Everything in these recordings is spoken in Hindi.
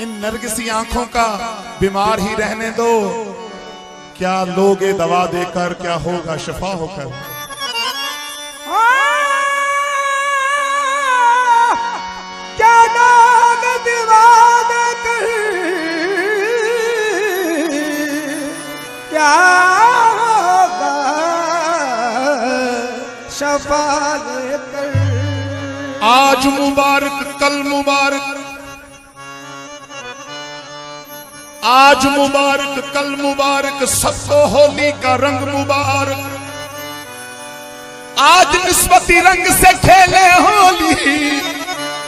इन नरगिसी आंखों का बीमार ही रहने दो, क्या लोगे दवा देकर, क्या होगा शिफा होकर। क्या लोग दवा देकर, क्या होगा शिफा देकर। आज मुबारक कल मुबारक, आज मुबारक कल मुबारक, सबको होली का रंग मुबारक। आज निस्बती रंग से खेले होली,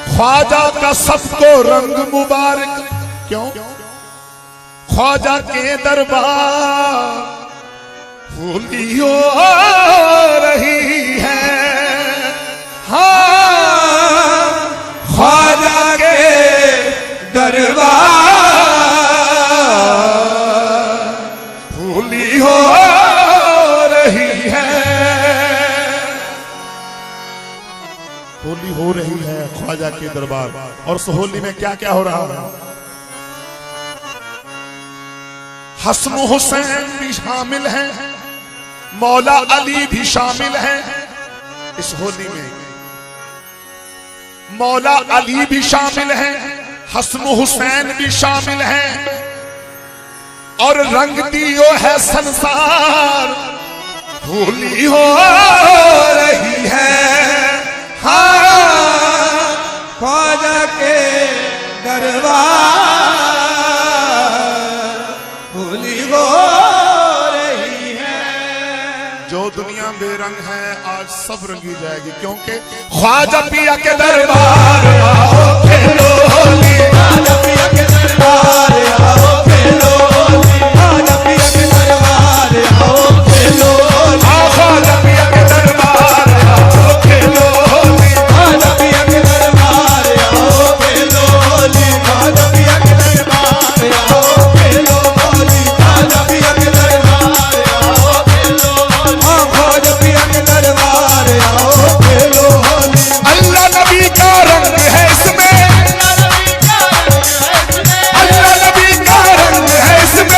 ख्वाजा का सबको रंग मुबारक। क्यों? ख्वाजा के दरबार होली हो रही है। हाँ, ख्वाजा के दरबार होली हो रही है। होली हो रही है ख्वाजा के दरबार। और उस होली में क्या क्या हो रहा है? हसन हुसैन भी शामिल हैं, मौला अली भी शामिल हैं इस होली में। मौला अली भी शामिल हैं, हसन हुसैन भी शामिल हैं, और रंग दियो है संसार होली हो रही है। हाँ, ख्वाजा के दरबार होली हो रही है। जो दुनिया बेरंग है आज सब रंगी जाएगी, क्योंकि ख्वाजा पिया के दरबार आओ खेलो होली। ख्वाजा पिया के दरबार आओ खेलो होली। ख्वाजा पिया के दरबार आओ खेलो होली। ख्वाजा पिया के दरबार आओ खेलो होली। ख्वाजा पिया के दरबार आओ खेलो होली। ख्वाजा पिया के दरबार आओ खेलो होली। ख्वाजा पिया के दरबार आओ खेलो होली। ख्वाजा पिया के दरबार आओ खेलो होली। अल्लाह नबी का रंग है इसमें, अल्लाह नबी का रंग है इसमें, अल्लाह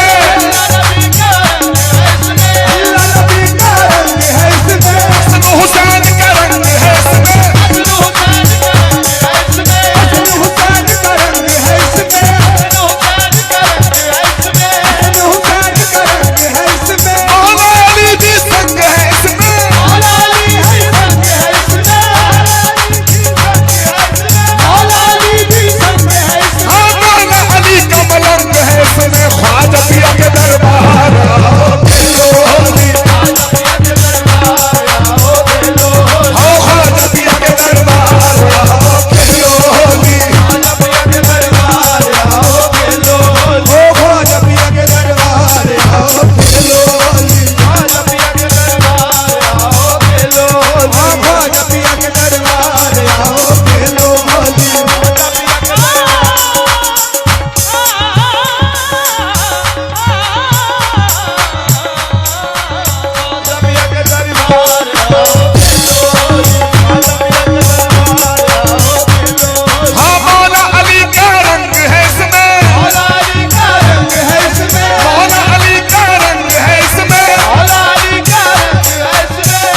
नबी का रंग है इसमें। हसन हुसैन का रंग है इसमें, हसन हुसैन का रंग है इसमें। हसन हुसैन का रंग है इसमें। मौला अली भी संग है इसमें, मौला अली है संग है इसमें। मौला अली भी संग है इसमें। हाँ मौला अली का मलंग है इसमें। ख्वाजा पिया के दरबार आओ खेलो होली। ख्वाजा पिया के दरबार आओ खेलो होली। आओ ख्वाजा पिया के दरबार आओ खेलो होली। ख्वाजा पिया के दरबार आओ खेलो होली। ओ ख्वाजा पिया के दरबार आओ खेलो होली। ख्वाजा पिया के दरबार आओ खेलो होली। ओ ख्वाजा पिया के दरबार आओ खेलो होली। ख्वाजा पिया के दरबार आओ खेलो होली। ख्वाजा पिया के दरबार आओ खेलो होली। हाँ मौला अली का रंग है इसमें, मौला अली का रंग है इसमें। मौला अली का रंग है इसमें, मौला अली का रंग है इसमें।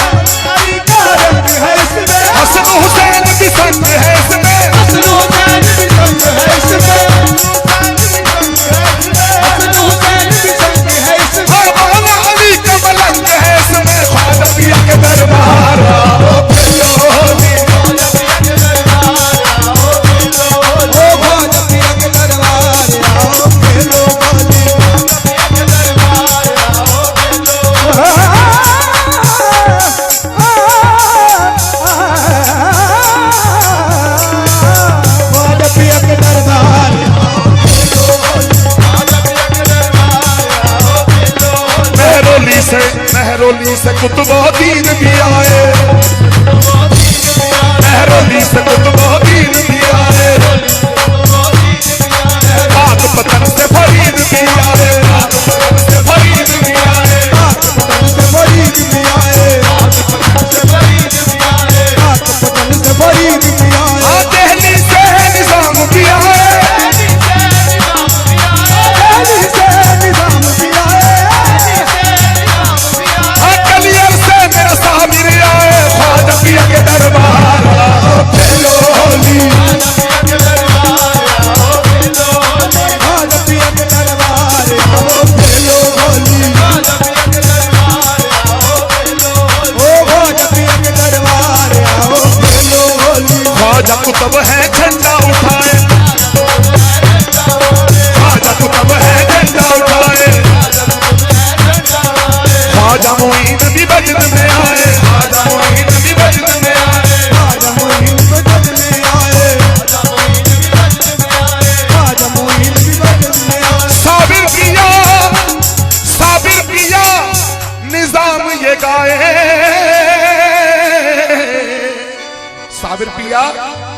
अली का रंग है इसमें। हसन हुसैन भी संग है इसमें, हसन हुसैन भी संग है इसमें। हसन हुसैन भी संग है इसमें। हाँ मौला अली का मलंग है इसमें। ख्वाजा पिया के दरबार आओ खेलो होली। ख्वाजा पिया के दरबार आओ खेलो होली। ओ ख्वाजा पिया के दरबार आओ खेलो होली। ख्वाजा पिया के दरबार आओ खेलो होली। ख्वाजा पिया के दरबार आओ खेलो होली। ख्वाजा पिया के दरबार आओ खेलो होली। महरोली से कुतुबुद्दीन भी आए, महरोली से कुतुबुद्दीन भी आए, पाकपतन से फरीद भी आए, पाकपतन से फरीद भी आए, पाकपतन से फरीद भी आए। पाकपतन से फरीद भी आए। पाकपतन से फरीद भी आए। हाँ दिल्ली से निजाम भी आए,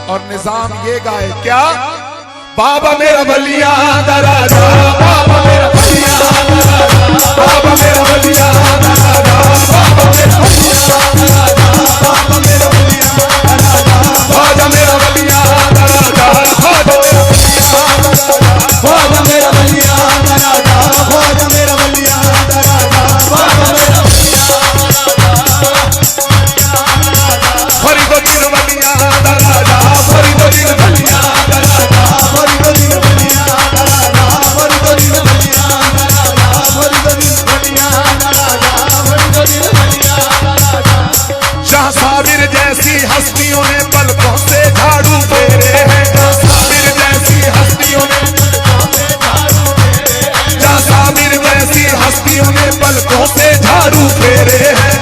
और निजाम ये गाए क्या, बाबा मेरा बलिया दराजा, बाबा मेरा बलिया दराजा, बाबा मेरा बलिया दराजा, बाबा मेरा बलिया दराजा, बाबा मेरा बलिया दराजा, बाबा मेरा बलिया दराजा, बाबा मेरा बलिया दराजा, बाबा मेरा बलिया दराजा, बाबा मेरा बलिया दराजा, फरीदुद्दीन बलिया दराजा, फरीदुद्दीन बलिया दराजा, फरीदुद्दीन बलिया दराजा, फरीदुद्दीन बलिया दराजा, फरीदुद्दीन बलिया दराजा, फरीदुद्दीन बलिया दराजा। शाह साबिर जैसी हस्तियों ने पलकों से झाड़ू फेरे हैं, शाह साबिर जैसी हस्तियों ने पलकों से झाड़ू फेरे हैं, शाह साबिर जैसी हस्तियों ने पलकों से झाड़ू फेरे हैं,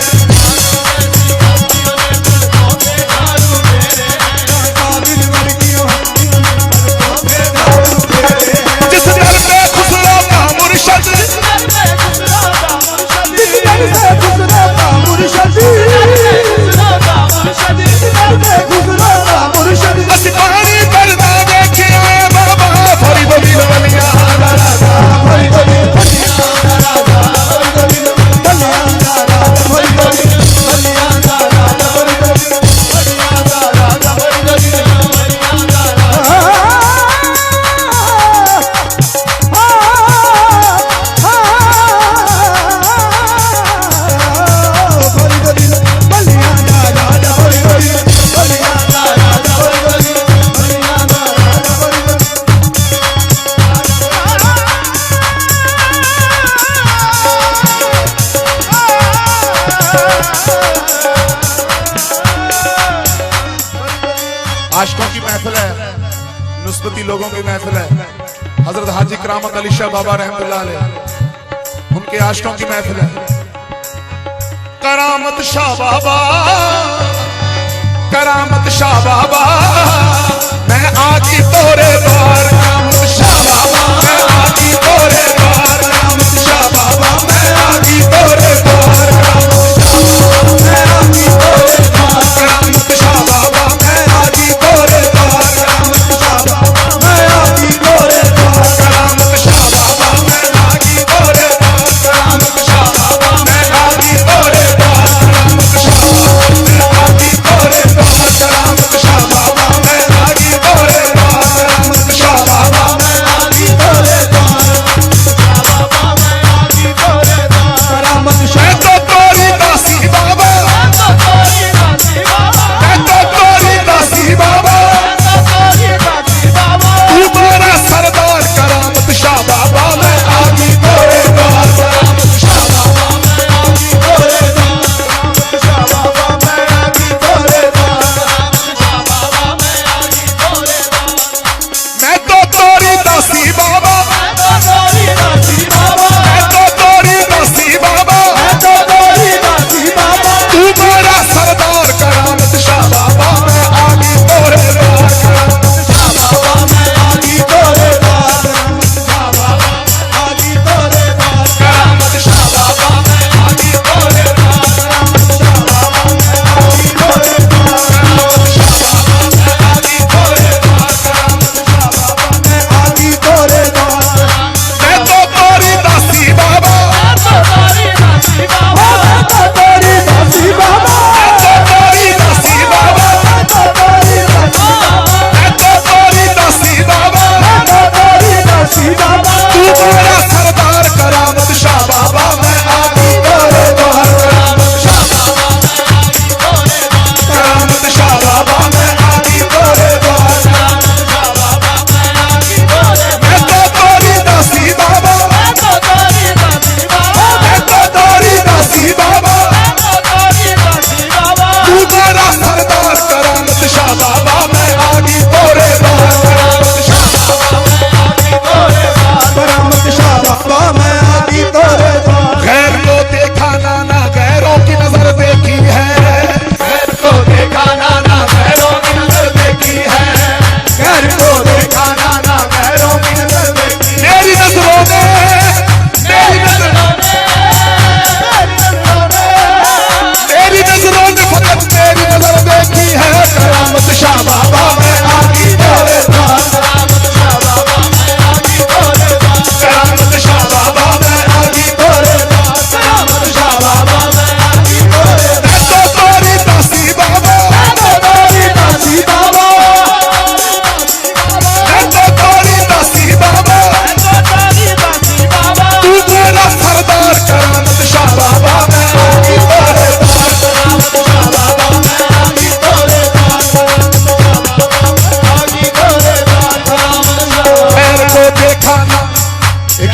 आशिकों की महफिल है, नुस्बती लोगों की महफिल है। हजरत हाजी करामत अली शाह बाबा रहमतुल्लाह अलैह, उनके आशिकों की महफिल है। करामत शाह बाबा, करामत शाह बाबा, मैं आकी तोरे द्वार, करामत शाह बाबा, मैं आकी तोरे द्वार, करामत शाह बाबा, मैं आकी तोरे द्वार, करामत शाह बाबा, मैं आकी तोरे द्वार, करामत शाह बाबा, मैं आकी तोरे द्वार, करामत शाह बाबा, मैं आकी तोरे द्वार, करामत शाह बाबा, मैं आकी तोरे द्वार, करामत शाह बाबा, मैं आकी तोरे द्वार, करामत शाह बाबा, मैं आकी तोरे द्वार, करामत शाह बाबा, मैं आकी तोरे द्वार,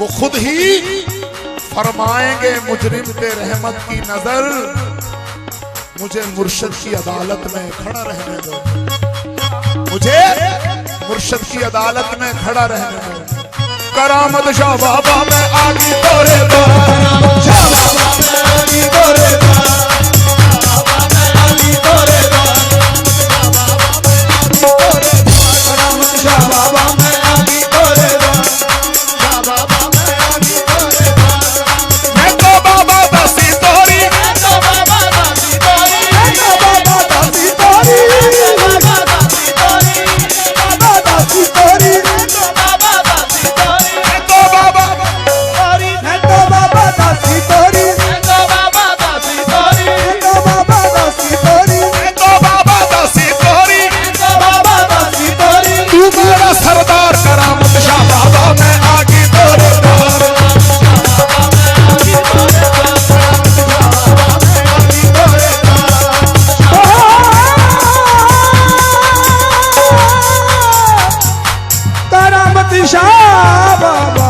वो खुद ही फरमाएंगे मुजरिम पे रहमत की नजर, मुझे मुर्शद की अदालत में खड़ा रहने दो, मुझे मुर्शद की अदालत में खड़ा रहने दो। करामत शाह बाबा में आगी तोरे द्वार, शाह बाबा में आगी तोरे द्वार, आगी तोरे द्वार, करामत शाह बाबा में आगी तोरे द्वार, शाह बाबा में आगी तोरे द्वार। मैं तो बाबा दासी तोरी, मैं तो बाबा दासी तोरी, मैं तो बाबा दासी तोरी, बाबा दासी तोरी, बाबा दासी तोरी, मैं तो बाबा दासी तोरी, मैं तो बाबा तोरी, मैं तो बाबा दासी तोरी, मैं तो बाबा दासी तोरी, मैं तो बाबा दासी तोरी, मैं तो बाबा दासी तोरी, मैं तो बाबा दासी तोरी। तू मेरा सरदार करामत शाह बाबा मैं आगी तोरे द्वार, आगी तोरे द्वार, आगी तोरे द्वार। करामत शाह बाबा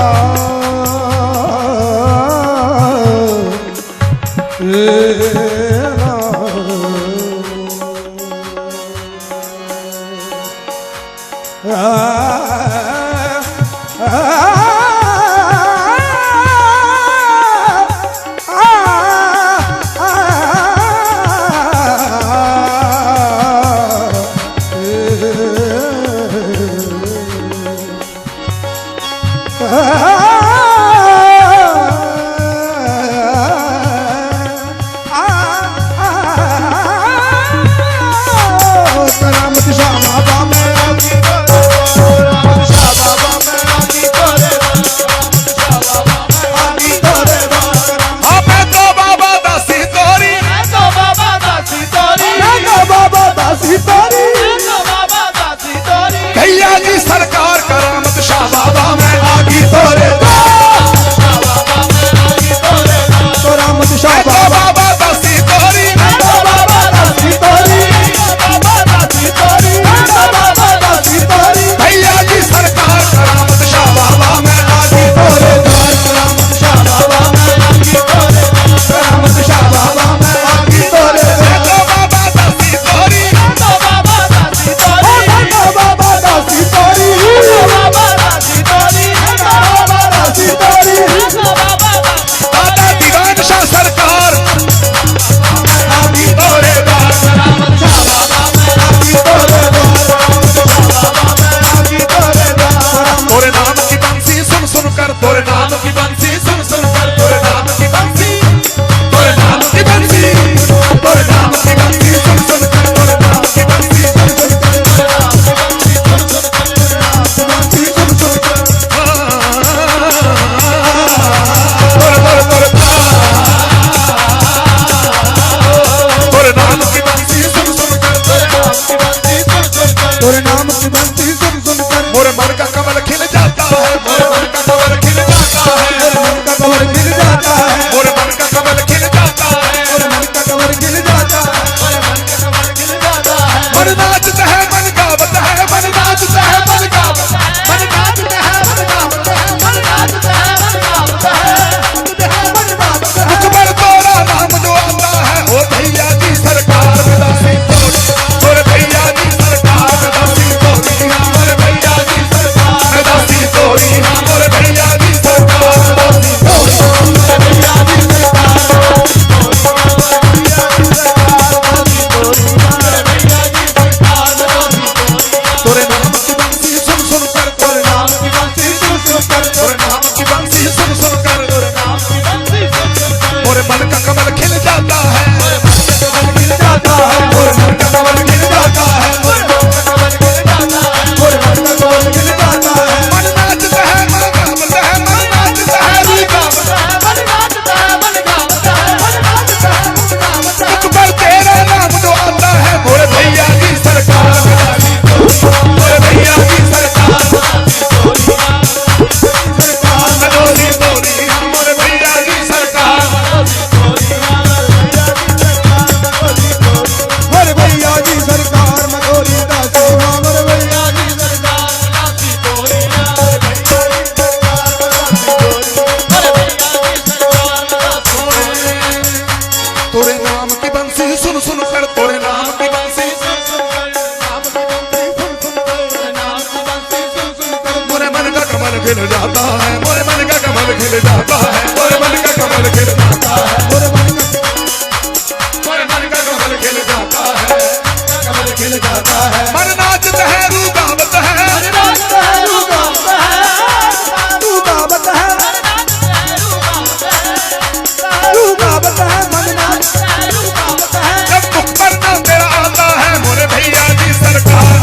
करामत शाह बाबा में आगी तोरे, शाह बाबा में आगी तोरे, शाह बाबा में आगी तोरे। हाँ मैं तो बाबा दासी तोरी, मैं तो बाबा दासी तोरी, मैं तो बाबा दासी तोरी, मैं तो बाबा दासी तोरी। भैया जी सरकार करामत शाह बाबा में आगी तोरे द्वार, शाह बाबा में आगी तोरे द्वार। करामत शाह मैं तो बाबा बाबा दासी तोरी, मैं तो बाबा दासी तोरी, बाबा दासी तोरी, मैं तो बाबा दासी तोरी। भैया जी सरकार करामत शाह बाबा में आगी तोरे द्वार, करामत शाह बाबा में आगी तोरे द्वार, करामत शाह बाबा में आगी तोरे द्वार। मैं तो बाबा दासी तोरी, मैं तो बाबा दासी तोरी, मैं तो बाबा दासी तोरी, मैं तो बाबा दासी तोरी, मैं तो बाबा दासी तोरी, मैं तो बाबा दासी। दादा दीवान शाह सरकार आगी तोरे द्वार, करामत शाह बाबा में आगी तोरे द्वार, शाह बाबा में आगी तोरे द्वार। तोरे नाम की बंसी सुन सुन कर, तोरे नाम की बंसी सुन सुन कर, तोरे नाम की बंसी, तोरे नाम की बंसी, तोरे नाम की बंसी सुन सुन कर, तोरे नाम की बंसी सुन सुन कर, तोरे नाम की बंसी सुन सुन कर, तोरे नाम की बंसी सुन सुन कर। तोरे तोरे तोरे तोरे नाम की बंसी सुन सुन कर, तोरे नाम की बंसी सुन सुन कर। तोरे नाम की बंसी सुन सुन कर, मोरे मन का कमल खिल जाता है, मोरे मन का कमल खिल जाता है, मन का कमर खिल जाता है, मोरे मन का कमल खिल जाता है, मन का कमर खिल जाता है। मोरे मन का कमल खिल जाता है। मन नाचता है, मन गावत है, मन नाचता है, मन गावत है, मन नाचता है, मन गावत है, मन नाचता है, मन गावत है, मन गावत है। अकबर तोरा नाम जो आता है, ओ भैया जी सरकार में दासी तोरी, तोरे भैया जी सरकार में दासी तोरी, तोरे भैया जी सरकार में खिल जाता है, मोरे मन का कमल खिल जाता है, मोरे मन का कमल खिल जाता है, मोरे मन का कमल खिल जाता है, कमल खिल जाता है। मन नाचत है रू गावत है, मन नाचत है रू गावत है, रू गावत है, रू गावत है, मन नाचत है रू गावत है। जब मुख पर नाम तेरा आता है मोरे भैया जी सरकार,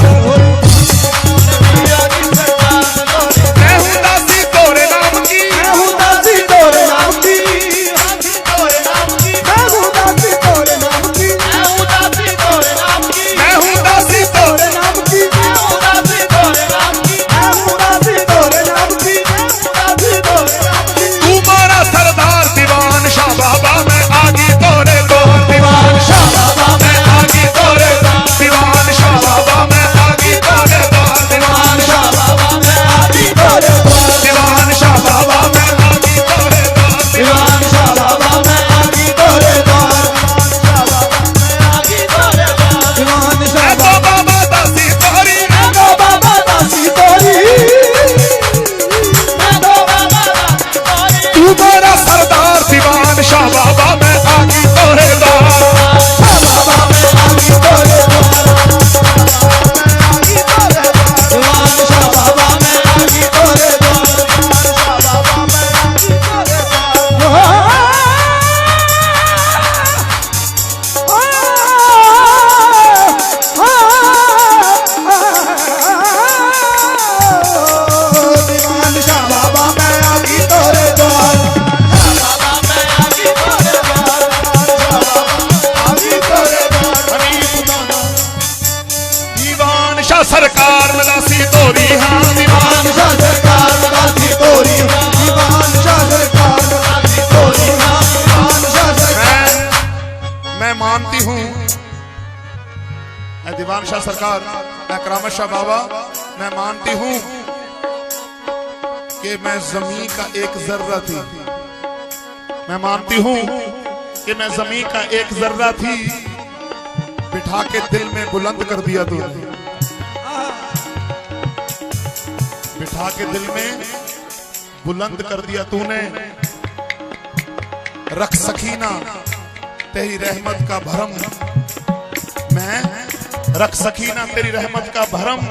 मैं हूँ दासी तोरे नाम की, मैं हूँ दासी तोरे नाम की, मैं हूँ दासी तोरे नाम की, मैं हूँ दासी तोरे नाम की, मैं हूँ दासी तोरे नाम की, मैं हूँ दासी तोरे नाम की, मैं हूँ दासी तोरे नाम की, मैं हूँ दासी तोरे नाम की। तू मारा सरदार दीवान शाह बाबा मैं आगी तोरे द्वार, दीवान शाह बाबा मैं आगी तोरे द्वार, दीवान शाह बाबा मैं आगी तोरे द्वार, दीवान शाह बाबा मैं आगी तोरे द्वार, दीवान शाह बाबा मैं आगी तोरे द्वार, दीवान शाह बाबा मैं आगी तोरे द्वार, दीवान शाह बाबा दासी तोरी, मैं तो बाबा दासी तोरी, मैं तो बाबा दासी तोरी। तू मेरा सरदार दीवान शाह बाबा मैं आगी तोरे द्वार, शाह बाबा मैं आगी तोरे द्वार, दीवान शाह बाबा मैं आगी तोरे द्वार, शाह बाबा मैं आगी तोरे दीवान शाह बाबा मैं आगी तोरे द्वार, शाह बाबा मैं आगी तोरे द्वार, आगी तोरे द्वार। दीवान शाह सरकार मदासी तोरी, हाँ दीवान शाह सरकार मदासी तोरी, दीवान शाह सरकार मदासी तोरी, हाँ दीवान शाह सरकार। मैं मानती हूँ दीवान शाह सरकार करामत शाह बाबा, मैं मानती हूँ कि मैं जमीन का एक जर्रा थी, मैं मानती हूँ कि मैं जमीन का एक जर्रा थी, बिठा के दिल में बुलंद कर दिया तूने, बिठा के दिल में बुलंद कर दिया तूने। रख सकीना तेरी रहमत का भरम, मैं रख सकीना तेरी रहमत का भरम,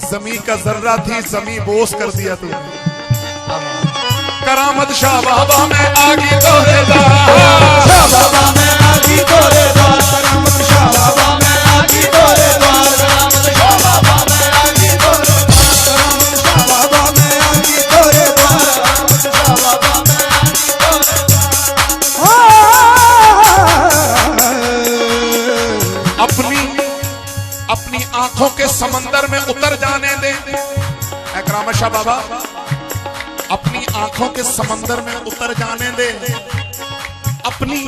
जमी का जर्रा थी जमी बोस कर दिया तूने। करामत शाह बाबा मैं आगी तोरे द्वार, शाह बाबा मैं आगी तोरे द्वार, करामत शाह बाबा मैं आगी तोरे द्वार, करामत शाह बाबा मैं आगी तोरे द्वार, करामत शाह बाबा मैं आगी तोरे द्वार, करामत शाह बाबा मैं आगी तोरे द्वार। अपनी आंखों के समंदर में उतर जाने दे करामत शाह बाबा, अपनी आंखों के समंदर में उतर जाने दे, अपनी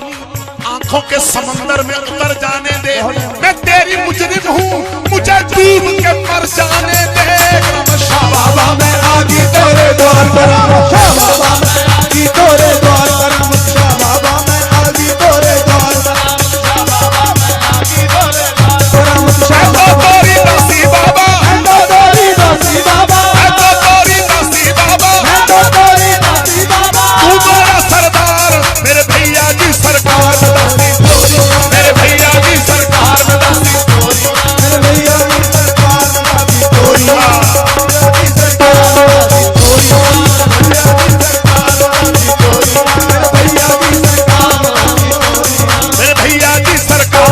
आंखों के समंदर में उतर जाने दे। मैं तेरी मुजरिम हूँ मुझे डूब के मर जाने दे। करामत शाह बाबा मैं आगी तेरे द्वार, करामत शाह बाबा मैं आगी तेरे द्वार, करामत शाह बाबा मैं आगी तेरे द्वार, करामत शाह बाबा मैं आगी तेरे द्वार, करामत शाह बाबा तोरी दासी बाबा, मैं तो तोरी दासी बाबा, मैं तो तोरी दासी बाबा, मैं तो तोरी दासी बाबा। तू मेरा सरदार मेरे भैया जी सरकार दासी तोरी, मेरे भैया जी सरकार दासी तोरी, मेरे भैया जी सरकार दासी तोरी, मेरी सरकार दासी तोरी, मेरे भैया जी सरकार दासी तोरी, मेरे भैया जी सरकार दासी तोरी,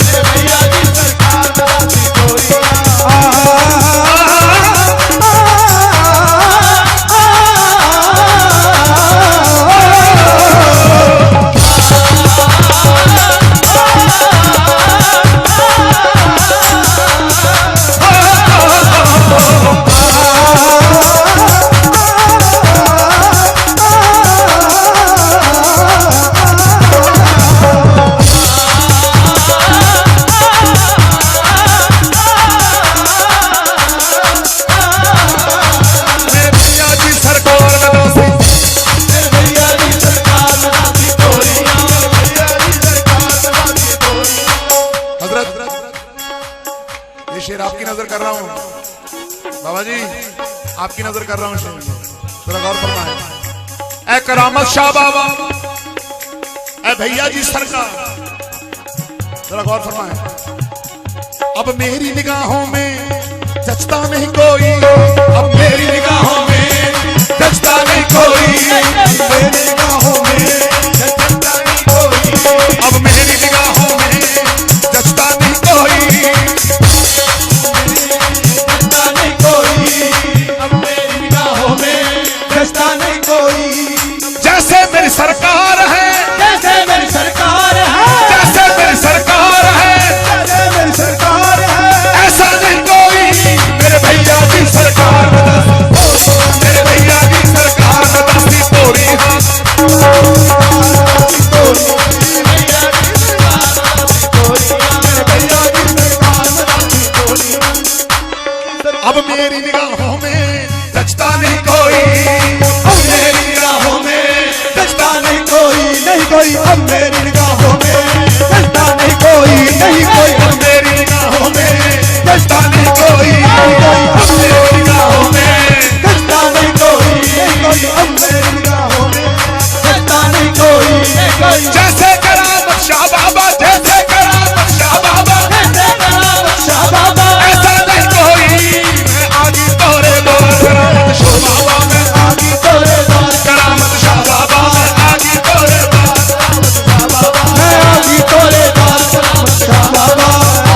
मेरे भैया जी सरकार दासी तोरी, मेरे भैया जी सरकार दासी तोरी। शेर आपकी नजर कर रहा हूं बाबा जी। आपकी नजर कर रहा हूं शेर, जरा गौर फरमाएं। ऐ करामत शाह बाबा, ऐ भैया जी सरकार, जरा गौर फरमाएं। अब मेरी निगाहों में जचता नहीं कोई, अब मेरी निगाहों में जचता नहीं कोई, मेरी निगाहों में जचता नहीं कोई, अब मेरी निगाहों में जचता नहीं कोई, जचता नहीं कोई, अब मेरी निगाहों में जचता नहीं कोई। जैसे मेरी सरकार है, जैसे मेरी सरकार है, जैसे मेरी सरकार है, जैसे मेरी सरकार है, ऐसा नहीं कोई। मेरे भैया की सरकार में मेरे भैया की सरकार में दासी तोरी हाँ, अब मेरी निगाहों में जचता नहीं कोई, अब मेरी निगाहों में जचता नहीं कोई, नहीं कोई, अब मेरी निगाहों में जचता नहीं कोई, नहीं कोई, अब मेरी निगाहों में जचता नहीं कोई, अब मेरी निगाहों में जचता नहीं कोई, नहीं कोई, अब मेरी निगाहों में जचता नहीं कोई, नहीं कोई। जैसे करामत शाह बाबा, जैसे करामत शाह बाबा, जैसे करामत शाह बाबा, ऐसा नहीं कोई। मैं आगी तोरे द्वार, करामत शाह बाबा में आगी तोरे द्वार, करामत शाह बाबा में आगी तोरे द्वार, मैं आगी तोरे द्वार, करामत शाह बाबा,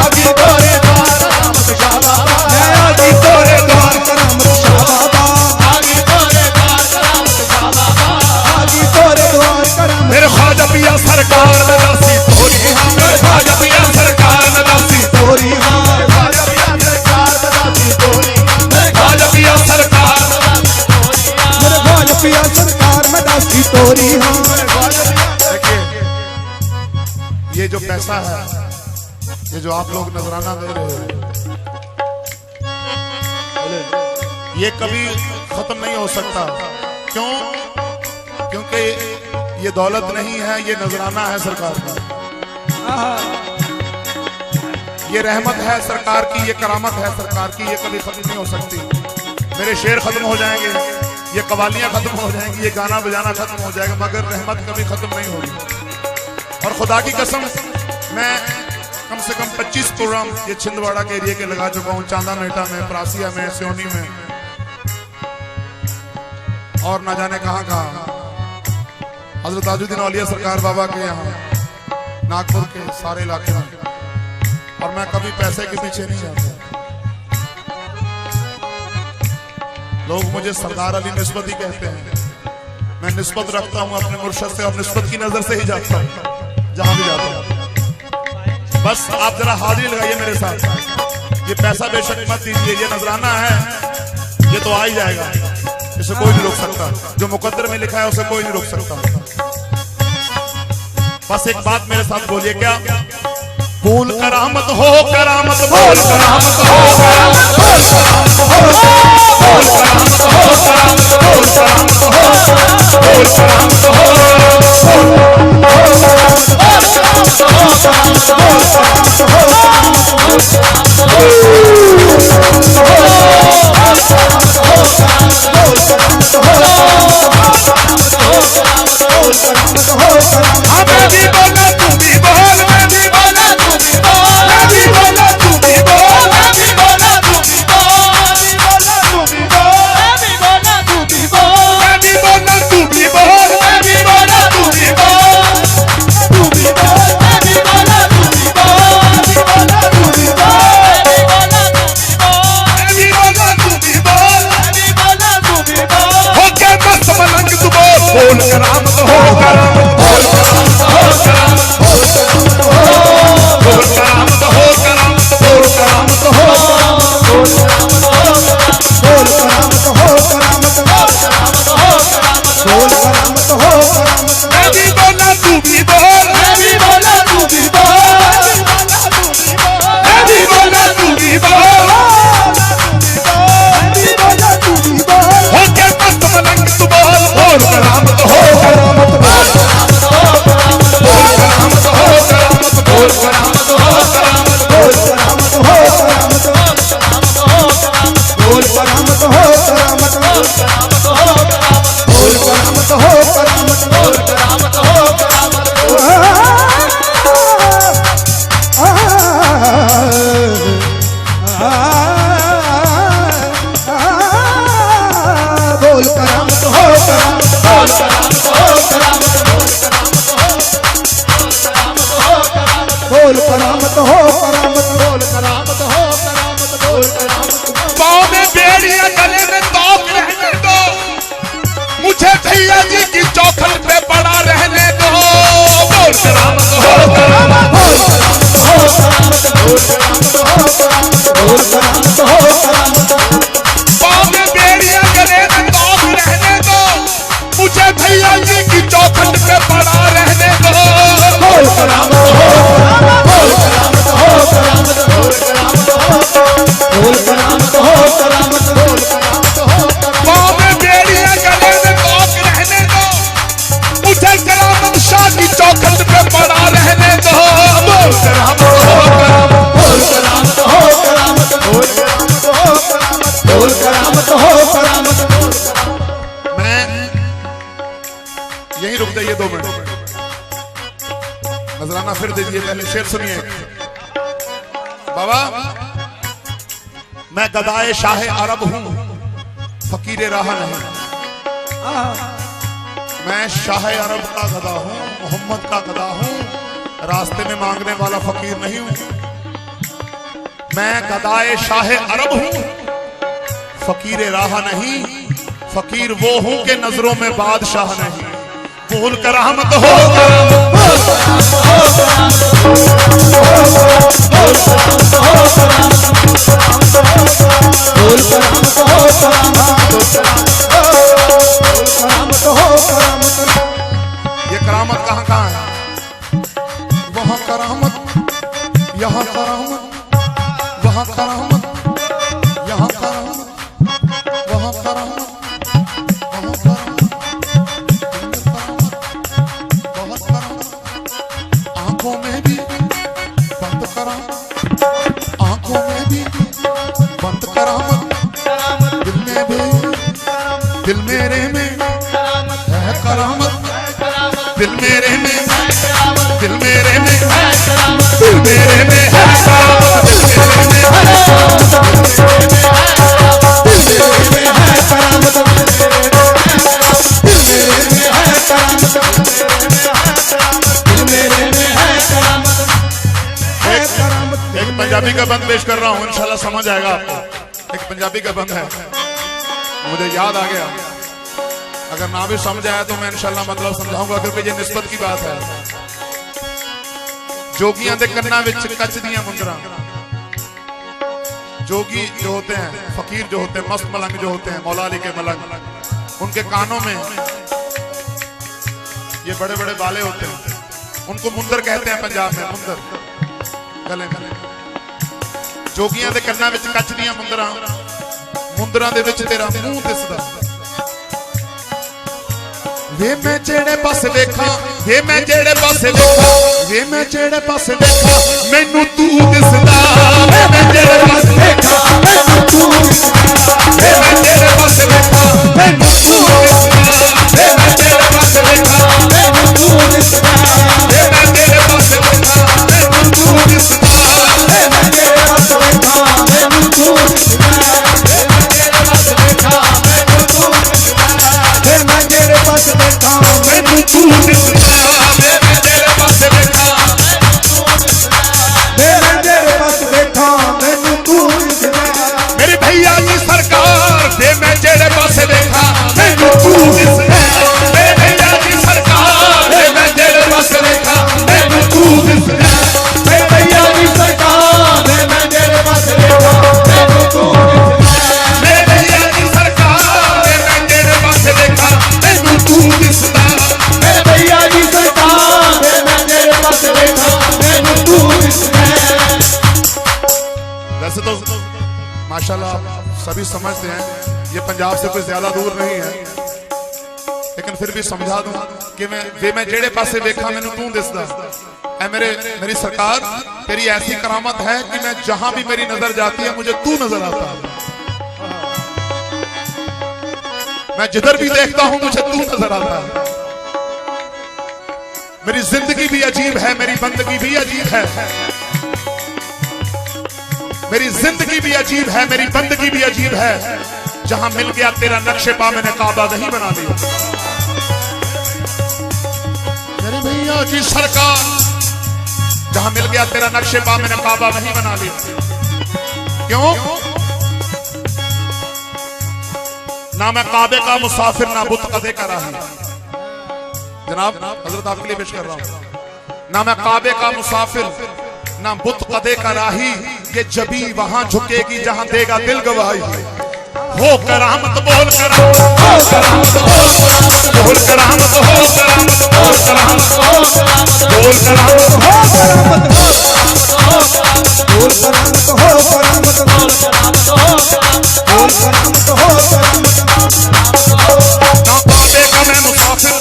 आगी तोरे द्वार, करामत शाह बाबा, मैं आगी तोरे द्वार, करामत शाह बाबा, आगी तोरे द्वार, करामत शाह बाबा। आगी तोरे द्वार, करामत। मेरे ख्वाजा पिया सरकार में दासी तोरी हाँ, मेरे ख्वाजा पिया सरकार में दासी तोरी हाँ, ख्वाजा पिया सरकार में दासी तोरी, मेरे ख्वाजा पिया सरकार में दासी तोरी हाँ। मेरे ख्वाजा पिया सरकार में दासी तोरी हाँ। देखिए ये जो पैसा है, ये जो आप लोग नजराना दे रहे हो, ये कभी खत्म नहीं हो सकता। क्यों? क्योंकि ये दौलत नहीं है, ये नजराना है सरकार का, ये रहमत है सरकार की, ये करामत है सरकार की, ये कभी खत्म नहीं हो सकती। मेरे शेर खत्म हो जाएंगे, ये कवालियां खत्म हो जाएंगी, ये गाना बजाना खत्म हो जाएगा, मगर रहमत कभी खत्म नहीं होगी। और खुदा की कसम, मैं कम से कम 25 प्रोग्राम ये छिंदवाड़ा के एरिया के लगा चुका हूँ, चांदा मेटा में, प्रासिया में, सियोनी में, और ना जाने कहाँ कहाँ। हजरत ताजुद्दीन औलिया सरकार बाबा के यहाँ, नागपुर के सारे इलाके में। और मैं कभी पैसे के पीछे नहीं जाता। लोग मुझे सरदार अली निस्बत ही कहते हैं, मैं निस्बत रखता हूँ अपने मुर्शद से, और निस्बत की नजर से ही जाता हूँ जहां भी जाता हूँ। बस आप जरा हाजिरी लगाइए मेरे साथ। ये पैसा बेशक मत दीजिए, ये नजराना है, ये तो आ ही जाएगा, इसे कोई नहीं रोक सकता। जो मुकद्दर में लिखा है उसे कोई नहीं रोक सकता। बस एक बात मेरे साथ बोलिए, क्या? बोल करामत हो, करामत बोल, करामत हो, करामत बोल, करामत हो, बोल करामत हो, करामत बोल, करामत हो, बोल करामत हो, हमें भी बोला तू भी बोल, मैं भी बोला तू भी बोल, मैं भी बोला तू भी बोल, मैं भी बोला तू भी बोल, मैं भी बोला तू भी बोल, मैं भी बोला तू भी बोल, मैं भी बोला तू भी बोल, तू भी बोल, मैं भी बोला तू भी बोल, मैं भी बोला तू भी बोल, मैं भी बोला तू भी बोल, मैं भी बोला तू भी बोल, हो के मस्त मलंग तू बोल, बोल करामत हो, करामत बोल, करामत हो, करामत बोल, बोल करामत हो, करामत बोल, करामत हो, बोल करामत हो, बोल करामत हो, करामत हो, बोल करामत हो, करामत। मैं भी बोला तू भी बोल, मैं भी बोला तू भी बोल, मैं भी बोला तू भी बोल, हो के मस्त मलंग तू बोल, बोल करामत हो, बोल करामत हो करामत, बोल करामत हो करामत, बोल करामत। पाँव में बेड़ियां गले में तोप रहने दो, मुझे भैया जी की चौखट पे पड़ा रहने दो। बोल करामत हो करामत, बोल करामत हो करामत, बोल करामत हो करामत, बोल करामत हो करामत। पाँव में बेड़ियां गले में तोप रहने दो, मुझे भैया जी की चौखट पे पड़ा रहने दो। बोल करामत हो करामत, बोल करामत हो करामत, बोल करामत हो, बोल करामत हो करामत, बोल करामत हो करामत। पाँव में बेड़ियां गले में तोप रहने दो, मुझे करामत शाह की चौखट पे पड़ा रहने दो। बोल करामत हो करामत, बोल करामत हो करामत, बोल करामत हो करामत, बोल करामत हो करामत। मैं यहीं रुक जाइए 2 मिनट, नजराना फिर दीजिए, पहले शेर सुनिए। बाबा मैं गदाए शाह अरब हूं, फकीर राह नहीं। मैं शाह अरब का गदा हूं, मोहम्मद का गदा हूं, रास्ते में मांगने वाला फकीर नहीं हूं। मैं गदाए शाह अरब हूं, फकीर राह नहीं। फकीर वो हूं के नजरों में बादशाह नहीं। बोल करामत हो करामत, बोल करामत हो करामत, बोल करामत हो करामत, बोल करामत हो करामत। ये करामत कहाँ कहाँ है? वहाँ करामत, यहाँ करामत, वहाँ करामत, यहाँ करामत, वहाँ करामत, वहाँ करामत, बहुत करामत। आंखों में भी बंद करामत, आंखों में भी बंद करामत, दिल में भी, दिल मेरे में है करामत, दिल मेरे में, दिल मेरे में, दिल मेरे में है करामत, दिल मेरे में है करामत, दिल मेरे में है करामत, दिल मेरे में है करामत, दिल मेरे में है करामत, है करामत। एक पंजाबी का बंद पेश कर रहा हूँ, इंशाल्लाह समझ आएगा आपको। एक पंजाबी का बंद है, मुझे याद आ गया। अगर ना भी समझ आया तो मैं इंशाल्लाह मतलब समझाऊंगा, क्योंकि ये निस्बत की बात है। जोगियां दे कन्ना विच कच दियां मुंदरा। जोगी जो होते हैं, फकीर जो होते हैं, मस्त मलंग जो होते हैं, मौला अली के मलंग, उनके कानों में ये बड़े बड़े बाले होते हैं, उनको मुंदर कहते हैं पंजाब में, मुंदर गले में। जोगियां दे कन्ना विच कच दियां मुंदरा, मुंदरा दे विच तेरा मुंह दिसदा। वे मैं जेड़े पासे देखा, वे मैं जेड़े पासे देखा, वे मैं जेड़े पासे देखा, मैनू तू दिसदा। वे मैं जेड़े पासे देखा, मैनू तू दिसदा। वे मैं जेड़े पासे देखा, मैनू तू दिसदा। वे मैं जेड़े पासे देखा, मैनू तू दिसदा। वे मैं जेड़े पासे देखा, मैनू तू दिसदा। वे मैं जेड़े पासे देखा, मैनू तू दिसदा। वे मैं जेड़े पासे देखा, मैनू तू दिसदा। वे मैं जेड़े पासे देखा, मैनू तू दिसदा। वे मैं जेड़े पासे देखा, वे मैं जेड़े पासे देखा, मैनू तू दिसदा। मेरे भैया की सरकार, वे मैं जेड़े पासे देखा, मैनू तू दिसदा। मेरे भैया की सरकार, वे मैं जेड़े पासे देखा, मैनू तू दिसदा। मेरे भैया की सरकार, वे मैं जेड़े पासे देखा, मैनू तू दिसदा। मेरे भैया की सरकार, वे मैं जेड़े पासे देखा, मैनू तू दिसदा। मेरे भैया की सरकार, वे मैं जेड़े पासे देखा, मैनू तू दिसदा। वैसे तो माशाल्लाह सभी समझते हैं ये पंजाब से कोई ज्यादा दूर नहीं है, लेकिन फिर भी समझा दूं कि मैं जेड़े पासे देखा मैनू तू दिसदा। ऐ मेरी सरकार, तेरी ऐसी करामत है कि मैं जहां भी मेरी नजर जाती है मुझे तू नजर आता है। मैं जिधर भी देखता हूं मुझे तू नजर आता है। मेरी जिंदगी भी अजीब है, मेरी बंदगी भी अजीब है। मेरी जिंदगी भी अजीब है, मेरी बंदगी भी अजीब है। जहां मिल गया तेरा नक्शे पा मैंने काबा नहीं बना लिया। मेरे भैया जी सरकार, जहां मिल गया तेरा नक्शे पा मैंने काबा नहीं बना लिया। क्यों? ना मैं काबे का मुसाफिर, ना बुत कदे का राही। जनाब हजरत आपके लिए पेश कर रहा हूं। ना मैं काबे का मुसाफिर, ना बुत कदे का राही। ये जबी वहां झुकेगी जहां देगा दिल गवाही। हो करामत बोल करामत, हो करामत बोल करामत, बोल करामत, हो करामत, बोल करामत, हो करामत, बोल करामत, हो करामत, बोल करामत, हो करामत, बोल करामत, हो करामत, बोल करामत, हो करामत। ना काबे का मैं मुसाफिर,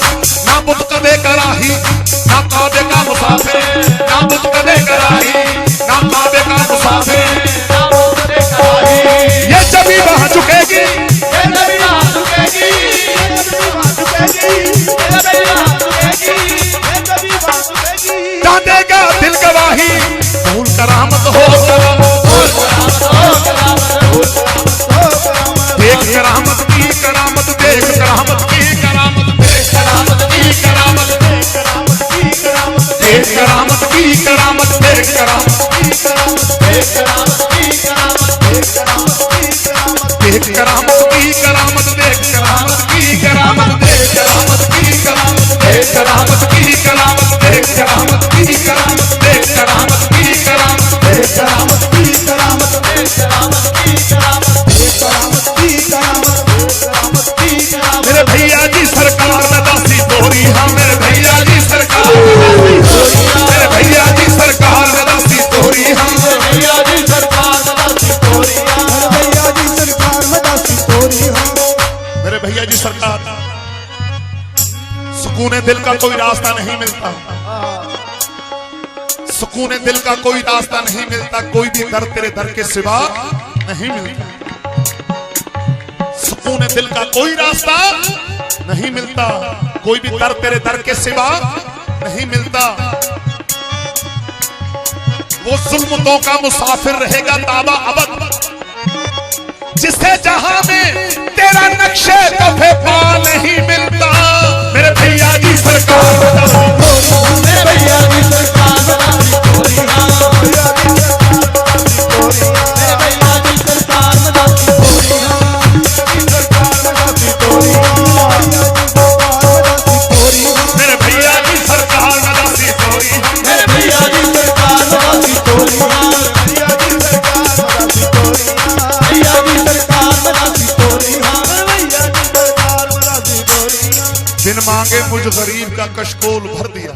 ना बुत कदे का राही। ना काबे का मुसाफिर, ना बुत कदे का राही। ना काबे का मुसाफिर, ना बुत कदे का राही। ये जबी वहां झुकेगी, ये नबी वहां झुकेगी, ये नबी वहां झुकेगी, ये नबी वहां झुकेगी, ये नबी वहां झुकेगी। जहां देगा दिल गवाही। बोल करामत, हो करामत, बोल करामत, हो करामत, बोल करामत, हो करामत। देख करामत की करामत, देख करामत की करामत, देख करामत की करामत, देख करामत की करामत, देख करामत की करामत, देख करामत की करामत, देख करामत की करामत, देख करामत की करामत। देख करामत की करामत, देख करामत की करामत, देख करामत की करामत, देख करामत की करामत, देख करामत की करामत, देख करामत की करामत, देख करामत की करामत, देख करामत की करामत, देख करामत की करामत, देख करामत की करामत। मेरे भैया जी सरकार में दासी तोरी। हाँ मेरे भैया जी सरकार में दासी तोरी। मेरे भैया जी सरकार में दासी तोरी। हाँ भैया जी सरकार में दासी तोरी, भैया जी सरकार में दासी तोरी। मेरे भैया जी सरकार, सुकून दिल का कोई रास्ता नहीं मिलता। सुकून दिल का कोई रास्ता नहीं मिलता। कोई भी दर तेरे दर के सिवा नहीं मिलता। सुकून दिल का कोई रास्ता नहीं मिलता। कोई भी दर तेरे दर के सिवा नहीं मिलता। वो जुल्मतों का मुसाफिर रहेगा ताबा अबद, जिसे जहां में तेरा नक्शे कफे पा नहीं मिलता। मेरे भैया जी सरकार में दासी तोरी। मेरे भैया जी सरकार में दासी तोरी, भैया जी सरकार में दासी तोरी, सरकार में दासी तोरी, मेरे भैया जी सरकार में दासी तोरी। मेरे भैया जी सरकार में दासी तोरी, भैया जी सरकार में दासी तोरी, भैया जी सरकार में दासी तोरी, भैया जी सरकार में दासी तोरी। बिन मांगे मुझ गरीब का कशकोल भर दिया।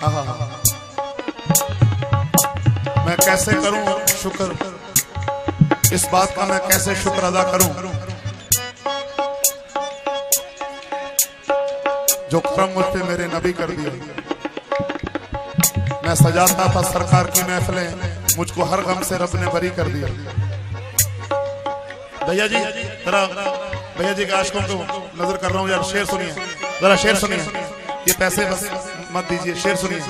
आहा। मैं कैसे करूं शुक्र, इस बात का मैं कैसे शुक्र अदा करूं जो करम मुझ पे मेरे नबी कर दिया। मैं सजाता था सरकार की महफिलें, मुझको हर गम से रब ने बरी कर दिया। भैया जी जरा, भैया जी के आशिकों को नजर कर रहा हूं यार। शेर सुनिए जरा, शेर सुनिए। ये पैसे बस मत दीजिए, शेर सुनिए,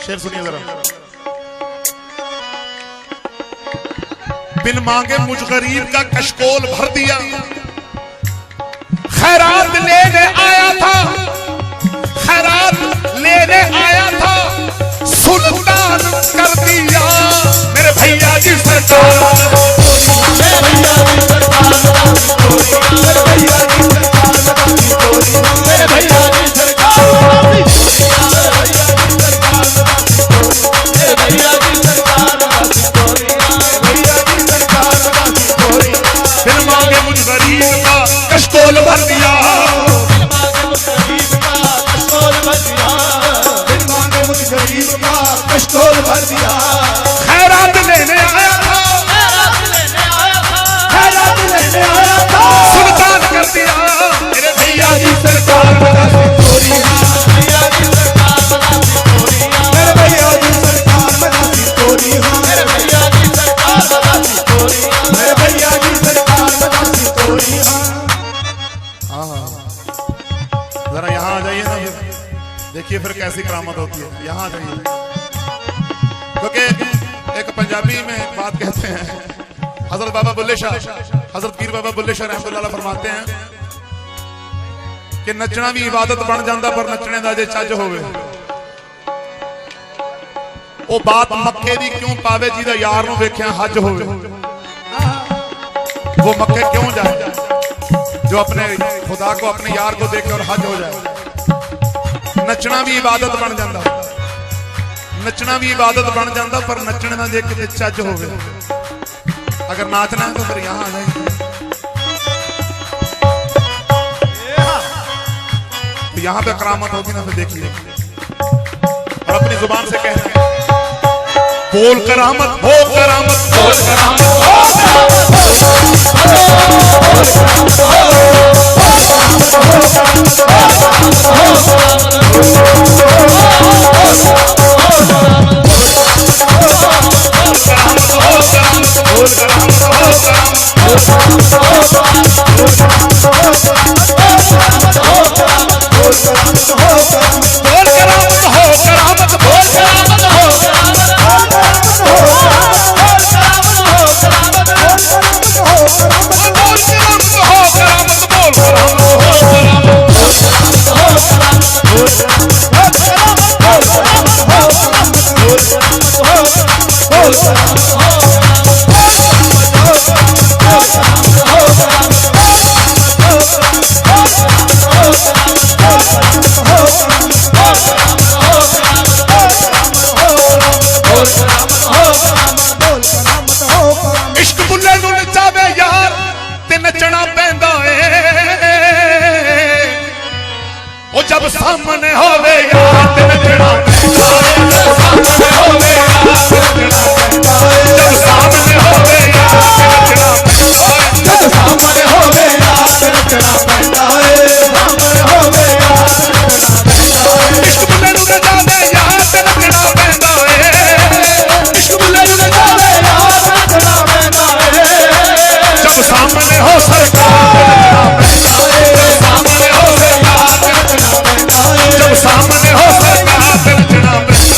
शेर सुनिए जरा। बिन मांगे मुझ गरीब का कशकोल भर दिया। खैरात लेने आया था, खैरात लेने आया था, सुल्तान कर दिया। मेरे भैया जी सरकार, मेरे भैया जी सरकार में दासी तोरी, मेरे भैया जी सरकार में दासी तोरी, मेरे भैया जी सरकार में दासी तोरी, मेरे भैया जी सरकार में दासी तोरी, भैया जी सरकार में दासी तोरी। बिन मांगे मुझ गरीब का कशकोल भर दिया। बिन मांगे मुझ गरीब का कशकोल भर दिया, बिन मांगे मुझ गरीब का कशकोल भर दिया। खैरात लेने आया था, खैरात लेने आया था, देखिए फिर कैसी करामत होती है। यहाँ आ जाइए, क्योंकि एक पंजाबी में एक बात कहते हैं, हजरत बाबा बुल्ले शाह, हजरत पीर बाबा बुल्ले शाह रहमतुल्लाह अलैह फरमाते हैं कि नचना भी इबादत बन जाता पर नचने का जे चज होवे वो बात मक्के दी क्यों पावे जिहदा यार नूं वेखिया हज होवे। वो मक्के क्यों जाए जो अपने खुदा को अपने यार को देखे और हज हो जाए। नचना भी इबादत बन जाता, नचना भी इबादत बन जाता पर नचने का जे किते चज होवे। अगर नाचना है तो फिर यहाँ आ जाएंगे। तो यहाँ पे करामत होगी ना, फिर देख लीजिए और अपनी जुबान से कहना है, बोल करामत हो करामत बोल करामत हो इश्क बुल्ले नूं नचावे यार ते नचना पैंदा ए। ओ जब सामने होवे यार ते नचना पैंदा ए। जब सामने होवे यार ते नचना पैंदा ए। जब सामने होवे यार ते नचना पैंदा ए। सामने होवे यार ते नचना पैंदा ए। इश्क बुल्ले नूं नचावे यार ते नचना पैंदा ए। इश्क बुल्ले नूं नचावे यार ते नचना पैंदा ए। जब सामने हो सरकार सामने हो सरकार जब सामने हो सरकार नचना पैंदा है।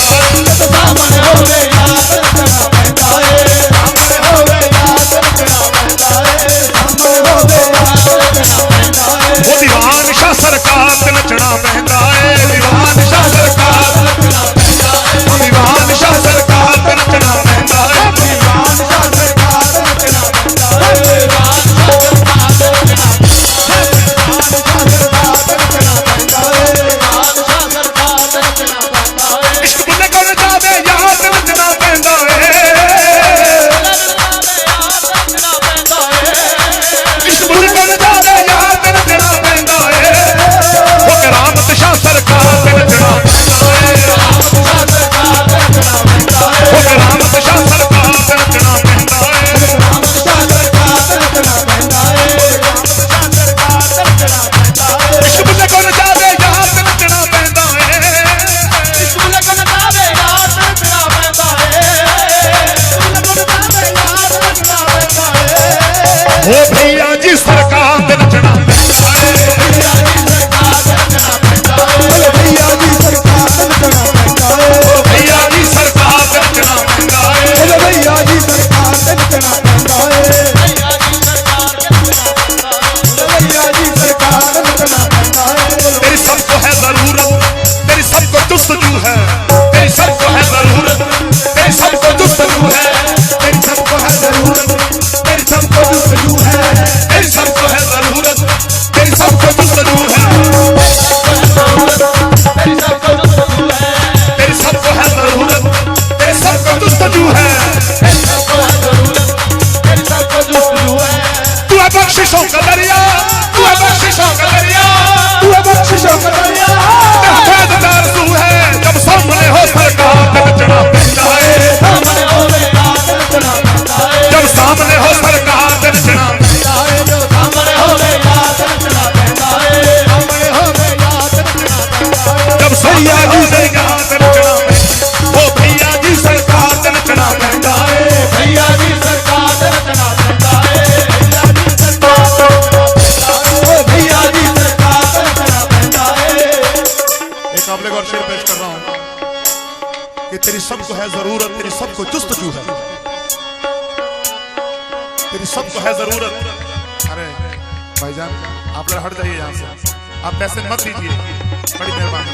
सामने हो यार नचना पैंदा है। सामने हो यार नचना पैंदा है। सामने हो यार नचना पैंदा है। वो दीवान शाह सरकार नचना पैंदा है। दीवान शाह सरकार नचना पैंदा है। दीवान शाह सरकार नचना पैंदा है। दीवान शाह सरकार नचना पैंदा है। इश्क बुल्ले को नचावे यार ते नचना पैंदा ए। इश्क बुल्ले को नचावे यार ते नचना पैंदा ए। वो करामत शाह सरकार ते नचना पैंदा ए। वो करामत शाह सरकार ते नचना पैंदा ए। इश्क बुल्ले को नचावे यार ते नचना पैंदा ए। इश्क बुल्ले को नचावे यार ते नचना पैंदा ए। ओ भैया जी सरकार ते नचना पैंदा ए। भैया जी सरकार ते नचना पैंदा ए। भैया जी सरकार ते नचना पैंदा ए। भैया जी सरकार ते नचना पैंदा ए। भैया जी सरकार ते नचना पैंदा ए। तेरी सबको है जरूरत, तेरी सबको जुस्तजू है, तेरी सबको है जरूरत, तेरी सबको जुस्तजू है, तेरी सबको है जरूरत, तेरी सबको जुस्तजू है। सबको है जरूरत, तेरी सबको जुस्तजू है, तेरी सबको है जरूरत। अरे भाईजान आप जरा हट जाइए यहाँ से, आप पैसे मत लीजिए, बड़ी मेहरबानी,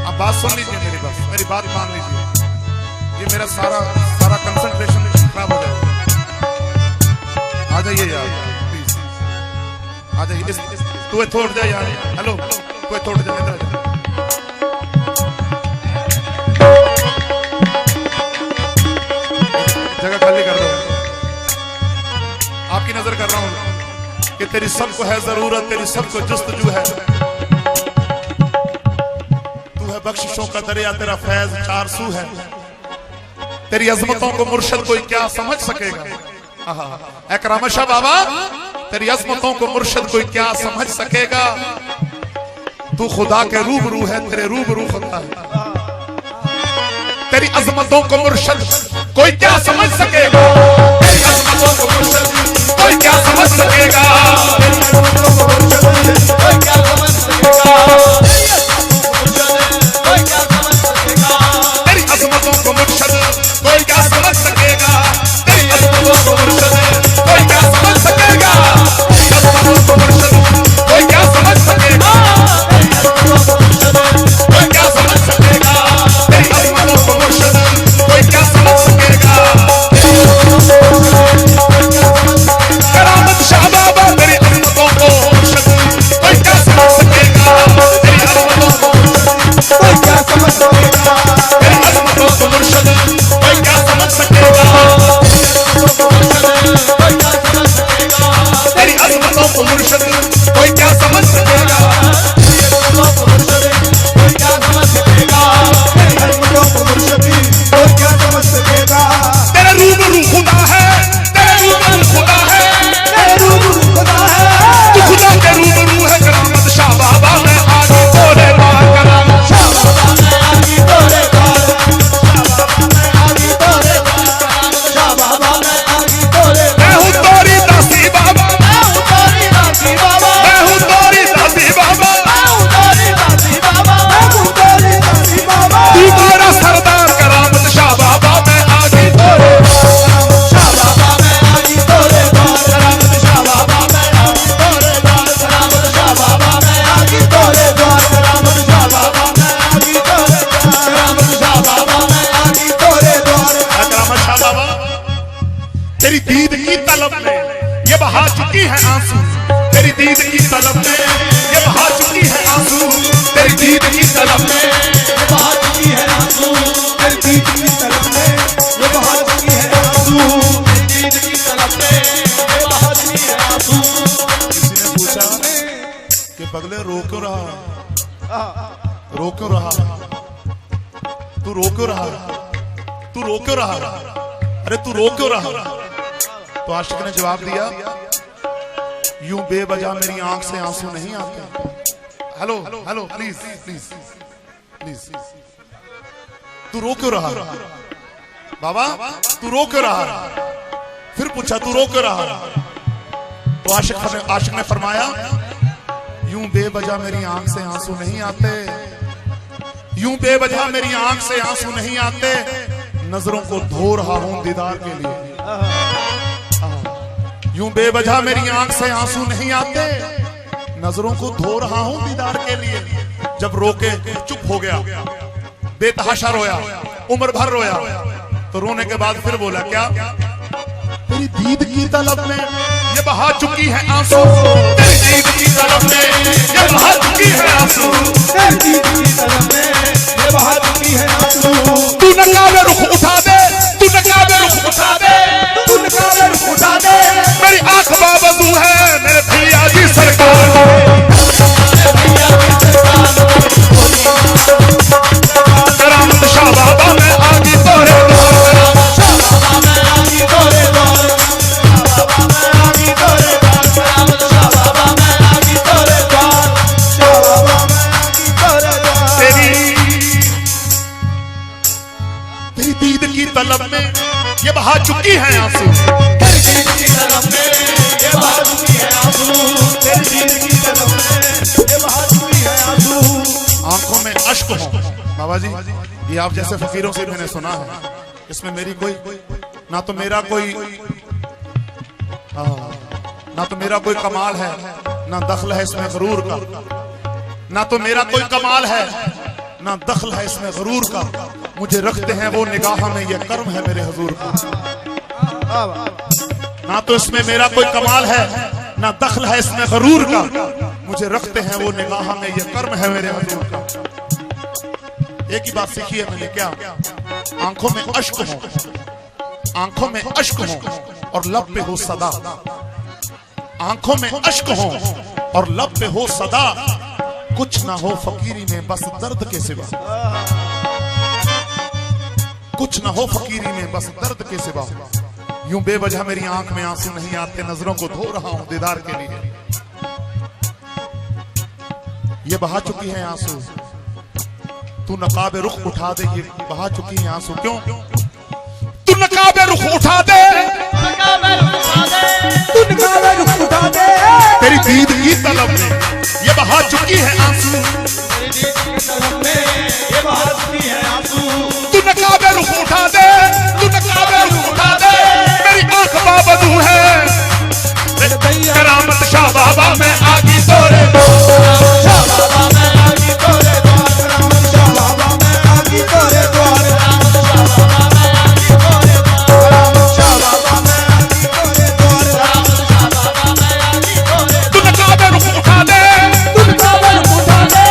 आप बात सुन लीजिए मेरी, बस मेरी बात मान लीजिए, ये मेरा सारा कंसंट्रेशन खराब हो जाएगा। आ जाइए यार प्लीज, आ जाइए, तू थोड़ जा यार, हेलो तू थोड़ जा, इधर जगह खाली कर दो, आपकी नजर कर रहा हूं कि तेरी सबको है जरूरत, तेरी सबको जुस्तजू है, तू है बख्शिशों का दरिया, तेरा फैज चार सू है, तेरी अजमतों को मुर्शद कोई क्या समझ सकेगा। इकराम शाह बाबा तेरी अजमतों को मुर्शद कोई क्या समझ सकेगा, तू खुदा के रूबरू है, तेरे रूबरू खुदा है, तेरी अजमतों को मुर्शद कोई क्या समझ सकेगा, तेरी अजमतों को मुर्शद कोई क्या समझ सकेगा, कोई क्या समझ सकेगा, तेरी अजमतों को मुर्शद कोई क्या समझ सकेगा, तेरी अजमतों को मुर्शद कोई क्या समझ सकेगा, तेरी अजमतों को मुर्शद कोई क्या समझ सकेगा, कोई क्या समझ सकेगा, तेरी अजमतों को मुर्शद कोई क्या समझ सकेगा। करामत शाह बाबा तेरी अजमतों को मुर्शद कोई क्या समझ सकेगा, तेरी अजमतों को कोई क्या समझ सकेगा, तेरी अजमतों को मुर्शद कोई क्या समझ सकेगा, तेरी अजमतों को मुर्शद कोई क्या समझ सकेगा, तेरे रूबरू खुदा है, तेरे रूबरू खुदा है, तेरे रूबरू खुदा है, तू खुदा के रूबरू है। करामत शाह बाबा मैं आगे तोरे बार, करामत शाह बाबा मैं आगे तोरे बार, शाह बाबा मैं आगे तोरे बार, मैं हूँ तोरी दासी बाबा, मैं हूँ तोरी दासी बाबा, मैं हूँ तोरी दासी बाबा, मैं हूँ तोरी दासी बाबा, मैं हूँ तोरी दासी बाबा, तू मेरा सरदार करामत शाह बाबा मैं आगे तोरे बार, शाह बाबा मैं आगे तोरे बार, करामत शाह बाबा मैं आगे तोरे बार, करामत शाह बाबा मैं आगे तोरे बार, करामत शाह बाबा मैं आगे तोरे बार, करामत शाह बाबा मैं आगे तोरे बार। करामत शाह बाबा तेरी दीद की तलब में ये बहा चुकी है आंसू, तेरी दीद की तलब में ये बहा चुकी है आंसू, तेरी दीद की तलब में ये बहा चुकी है आंसू, तेरी दीद की तलब में ये बहा चुकी है आंसू, तेरी दीद की तलब में ये बहा चुकी है आंसू। किसी ने पूछा कि पगले रो क्यों रहा, रो क्यों रहा, तू रो क्यों रहा, तू रो क्यों रहा, अरे तू रो क्यों रहा। तो आशिक ने जवाब दिया, यूं बेवजह मेरी आंख से आंसू नहीं आते। Hello hello please please please, तू रो क्यों रहा बाबा, तू रो क्यों रहा। फिर पूछा तू रो क्यों रहा, तो आशिक ने फरमाया, यूं बेवजह मेरी आंख से आंसू नहीं आते, यूं बेवजह मेरी आंख से आंसू नहीं आते, नजरों को धो रहा हूं दीदार के लिए, यूं बेवजह मेरी आंख से आंसू नहीं आते, नजरों को धो रहा हूं दीदार के लिए। जब रोके चुप हो गया, बेतहाशा रोया, उम्र भर रोया, तो रोने के बाद फिर बोला क्या, तेरी दीद की तलब में ये बहा चुकी है आंसू, तेरी दीद की तलब में ये बहा चुकी है आंसू, तेरी दीद की तलब में ये बहा चुकी है आंसू। तू नकाबे रुख उठा दे, तू नकाबे रुख उठा दे, तू नकाबे रुख उठा दे, मेरी आंख बावजू है मेरे भैया जी सरकार, करामत शाह बाबा मैं आगे तोरे द्वार, शाह बाबा मैं आगे तोरे द्वार, शाह बाबा मैं आगे तोरे द्वार, करामत शाह बाबा मैं आगे तोरे द्वार, शाह बाबा मैं आगे तोरे द्वार। तेरी दीद की तलब में ये बहा चुकी है आंसू, तेरी दीद की तलब में ये बहा चुकी है आंसू, तेरी दीद की तलब में ये बहा चुकी है आंसू। आंखों में अश्क हो बाबा जी, ये आप जैसे फकीरों से मैंने सुना है, इसमें मेरी कोई ना तो मेरा कोई कमाल है, ना दखल है इसमें गरूर का, ना तो मेरा कोई कमाल है ना दखल है इसमें गरूर का। मुझे रखते हैं वो निगाह में, ये कर्म है मेरे हुजूर का। ना तो इसमें मेरा कोई कमाल है ना दखल है इसमें गरूर का, मुझे रखते हैं वो निगाह में, ये कर्म है मेरे हुजूर का। एक ही बात सीखी है मैंने, क्या? आंखों में अश्क हो, आंखों में अश्क हो और लब पे हो सदा, आंखों में अश्क हो और लब पे हो सदा, कुछ ना हो फकीरी में बस दर्द के सिवा, कुछ ना हो फकीरी में बस दर्द के सिवा। यूं बेवजह मेरी आंख में आंसू नहीं आते, नजरों को धो रहा हूं दीदार के लिए। ये बहा चुकी है आंसू, तू नकाबे रुख उठा दे, ये बहा चुकी है आंसू। क्यों? तू नकाबे रुख उठा दे, तू नकाबे रुख उठा दे, तेरी दीद की तलब में ये बहा चुकी है आंसू, तेरी दीद की तलब में ये बहा चुकी है आंसू। तू नकाबे रुख उठा दे, तू नकाबे रुख उठा दे, मेरी आंख बाबदू है, करामत शाह बाबा में आगी तोरे, शाह बाबा में आगी तोरे द्वार, करामत शाह बाबा में आगी तोरे द्वार, करामत शाह बाबा में आगी तोरे द्वार, करामत शाह बाबा में आगी तोरे द्वार। तू नकाबे रुख उठा दे, तू नकाबे रुख उठा दे,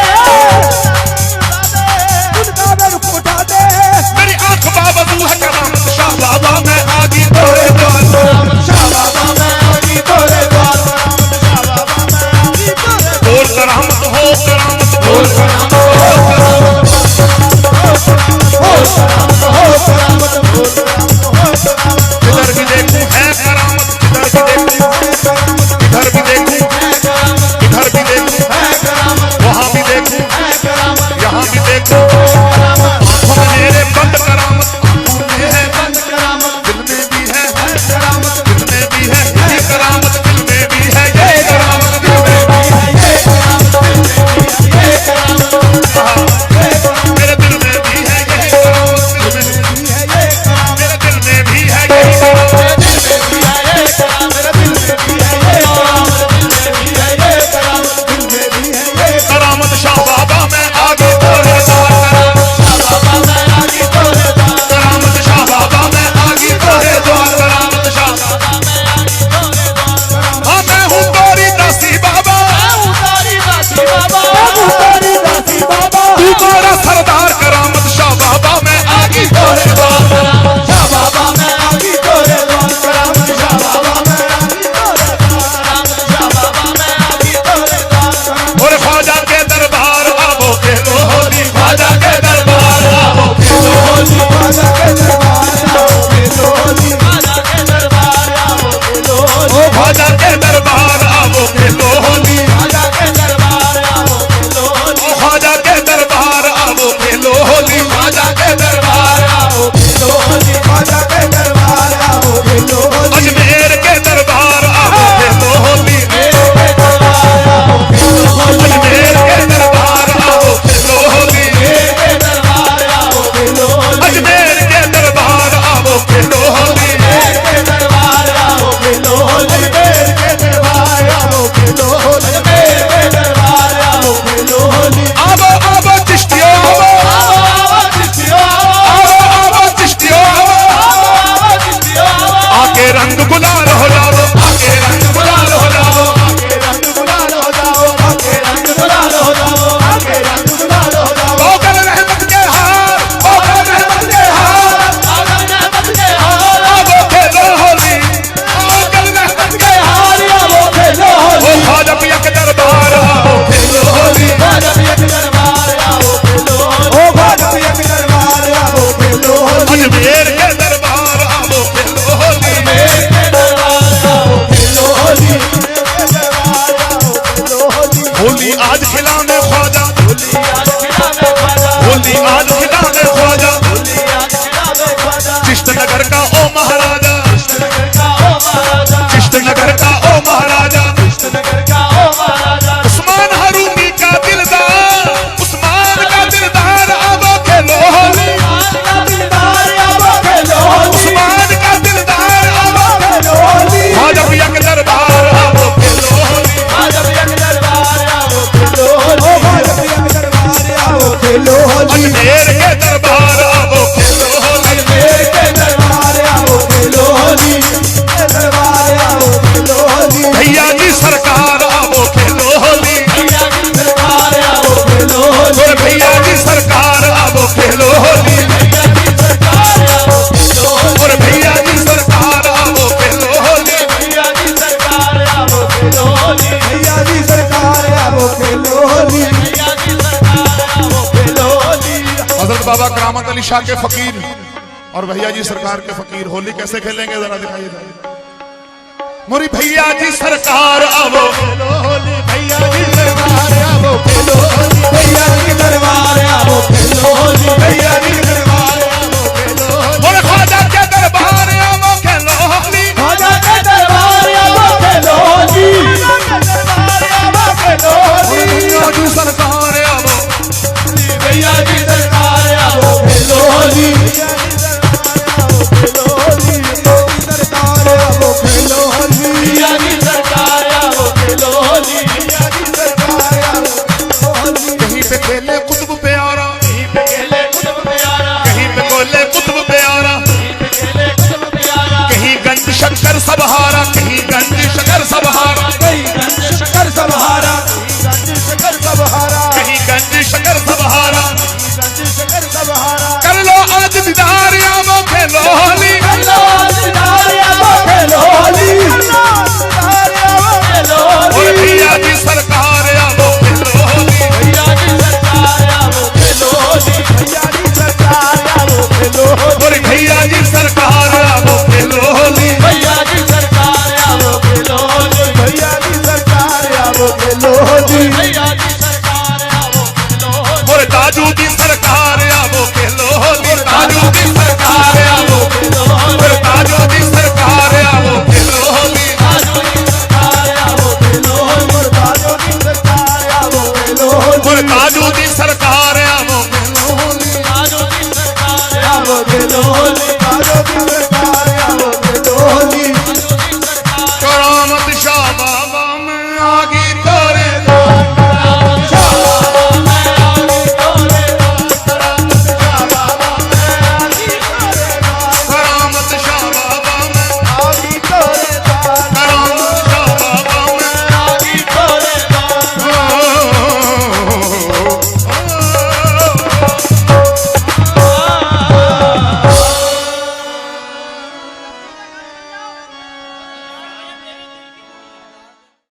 करामत अली शाह के फकीर और भैया जी सरकार के फकीर होली कैसे खेलेंगे जरा दिखाइए। मोरी भैया जी सरकार आवो खेलो होली, भैया जी दरबार आवो खेलो होली, भैया जी दरबार आवो खेलो होली, भैया जी दरबार आवो खेलो होली, मोरे ख्वाजा के दरबार आवो खेलो होली, ख्वाजा के दरबार आवो खेलो होली, दरबार आवो खेलो होली, भैया जी सरकार आवो, भैया जी दरबार आवो खेलो होली, भैया जी दरबार आवो खेलो होली, भैया जी दरबार आवो खेलो होली, कहीं पे खेले कुतुब प्यारा, कहीं पे खेले कुतुब प्यारा, कहीं पे बोले कुतुब प्यारा, कहीं पे खेले कुतुब प्यारा, कहीं गंज शक्कर सबहारा, कहीं गंज शक्कर सबहारा, कहीं गंज शकर सबहारा, गंज शकर सबहारा, कहीं गंज शक्कर सबहारा। गंज शकर सबहारा, कर लो आज दीदार आवो खेलो होली, खेलो दीदार आवो खेलो होली, दीदार आवो खेलो और होली, भैया जी सरकार आवो खेलो होली, भैया जी सरकार आवो खेलो होली, भैया जी सरकार आवो खेलो होली, और भैया जी सरकार आवो खेलो होली। भैया जी सरकार आवो खेलो होली, भैया जी सरकार आवो खेलो होली।